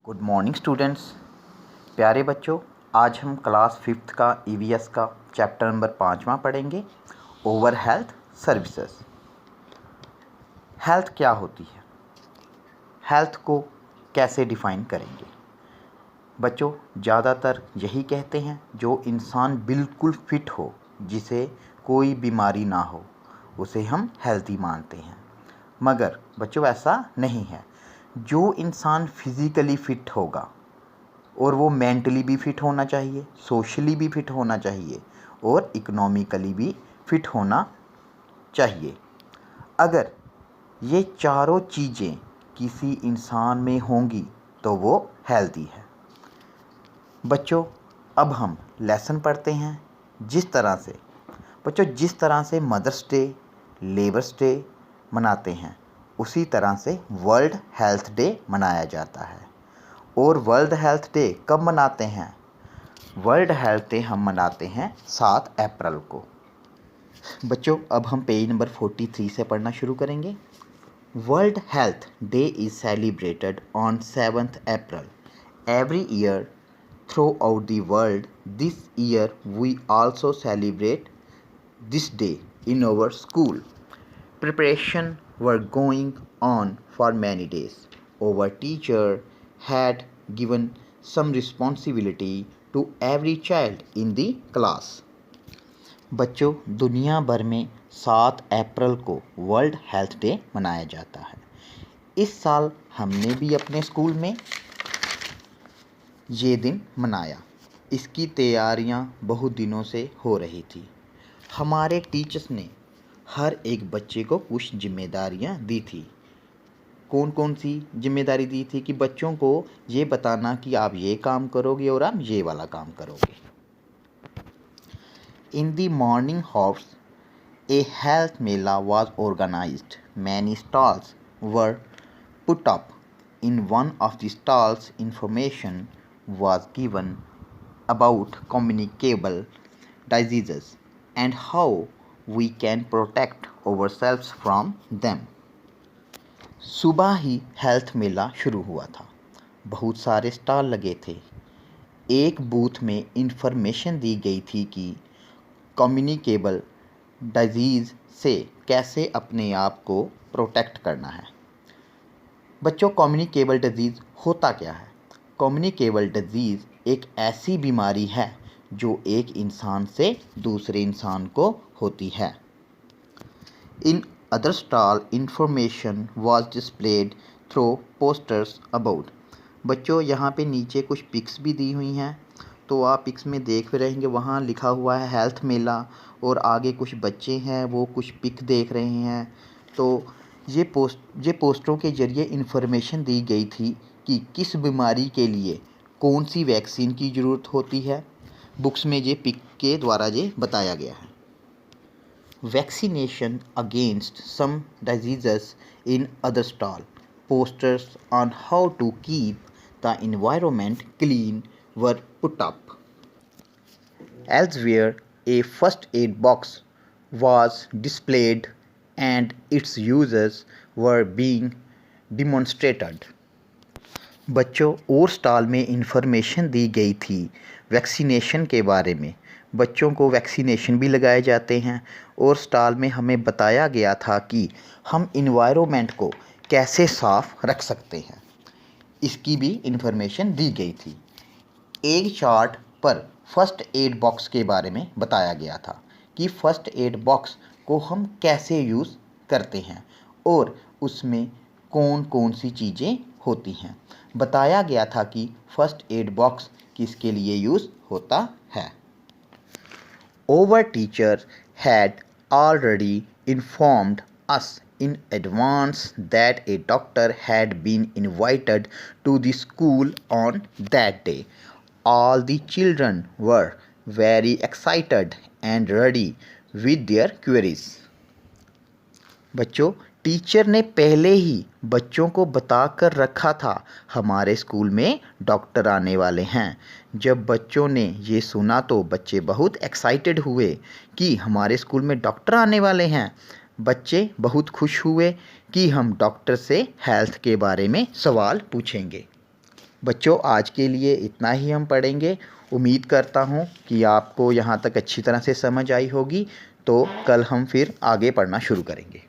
Good morning students. प्यारे बच्चों, आज हम क्लास 5th का ईवीएस का चैप्टर नंबर 5वां पढ़ेंगे, ओवर हेल्थ सर्विसेज। हेल्थ क्या होती है, हेल्थ को कैसे डिफ़ाइन करेंगे। बच्चों, ज़्यादातर यही कहते हैं जो इंसान बिल्कुल फिट हो, जिसे कोई बीमारी ना हो, उसे हम हेल्थी मानते हैं। मगर बच्चों ऐसा नहीं है। जो इंसान फिज़िकली फ़िट होगा और वो मेंटली भी फिट होना चाहिए, सोशली भी फिट होना चाहिए और इकोनॉमिकली भी फिट होना चाहिए। अगर ये चारों चीज़ें किसी इंसान में होंगी तो वो हेल्दी है। बच्चों, अब हम लेसन पढ़ते हैं। जिस तरह से मदर्स डे, लेबर्स डे मनाते हैं, उसी तरह से वर्ल्ड हेल्थ डे मनाया जाता है। और वर्ल्ड हेल्थ डे कब मनाते हैं? वर्ल्ड हेल्थ डे हम मनाते हैं 7 अप्रैल को। बच्चों, अब हम पेज नंबर 43 से पढ़ना शुरू करेंगे। World health day is celebrated on 7th April every year throughout the world. This year we also celebrate this day in our school. Preparation were going on for many days. Our teacher had given some responsibility to every child in the class. बच्चों, दुनिया भर में 7 अप्रैल को world health day मनाया जाता है। इस साल हमने भी अपने स्कूल में ये दिन मनाया। इसकी तैयारियां बहुत दिनों से हो रही थी। हमारे टीचर्स ने हर एक बच्चे को कुछ जिम्मेदारियां दी थी। कौन कौन सी जिम्मेदारी दी थी कि बच्चों को ये बताना कि आप ये काम करोगे और आप ये वाला काम करोगे। In the morning horse A health Mela was organized. Many stalls were put up. In one of the stalls, information was given about communicable diseases and how we can protect ourselves from them. सुबह ही health मेला शुरू हुआ था। बहुत सारे stall लगे थे। एक booth में इंफॉर्मेशन दी गई थी कि कम्युनिकेबल डिजीज़ से कैसे अपने आप को प्रोटेक्ट करना है। बच्चों, कम्युनिकेबल डिजीज़ होता क्या है? कम्युनिकेबल डिजीज़ एक ऐसी बीमारी है जो एक इंसान से दूसरे इंसान को होती है। In other stall information was displayed through posters about. बच्चों, यहाँ पे नीचे कुछ पिक्स भी दी हुई हैं, तो आप पिक्स में देख रहेंगे, वहाँ लिखा हुआ है हेल्थ मेला और आगे कुछ बच्चे हैं वो कुछ पिक देख रहे हैं। तो ये पोस्टरों के ज़रिए इंफॉर्मेशन दी गई थी कि किस बीमारी के लिए कौन सी वैक्सीन की ज़रूरत होती है। बुक्स में ये पिक के द्वारा ये बताया गया है। Vaccination against some diseases in other stall. Posters on how to keep the environment clean were put up. Elsewhere, a first aid box was displayed and its uses were being demonstrated. बच्चों, और stall में information दी गई थी vaccination के बारे में। बच्चों को वैक्सीनेशन भी लगाए जाते हैं और स्टॉल में हमें बताया गया था कि हम इन्वायरमेंट को कैसे साफ़ रख सकते हैं। इसकी भी इंफॉर्मेशन दी गई थी। एक चार्ट पर फर्स्ट एड बॉक्स के बारे में बताया गया था कि फर्स्ट एड बॉक्स को हम कैसे यूज़ करते हैं और उसमें कौन कौन सी चीज़ें होती हैं। बताया गया था कि फर्स्ट एड बॉक्स किसके लिए यूज़ होता है। Our teacher had already informed us in advance that a doctor had been invited to the school on that day. All the children were very excited and ready with their queries. बच्चों, teacher ने पहले ही बच्चों को बता कर रखा था हमारे स्कूल में डॉक्टर आने वाले हैं। जब बच्चों ने ये सुना तो बच्चे बहुत एक्साइटेड हुए कि हमारे स्कूल में डॉक्टर आने वाले हैं। बच्चे बहुत खुश हुए कि हम डॉक्टर से हेल्थ के बारे में सवाल पूछेंगे। बच्चों आज के लिए इतना ही हम पढ़ेंगे। उम्मीद करता हूँ कि आपको यहाँ तक अच्छी तरह से समझ आई होगी। तो कल हम फिर आगे पढ़ना शुरू करेंगे।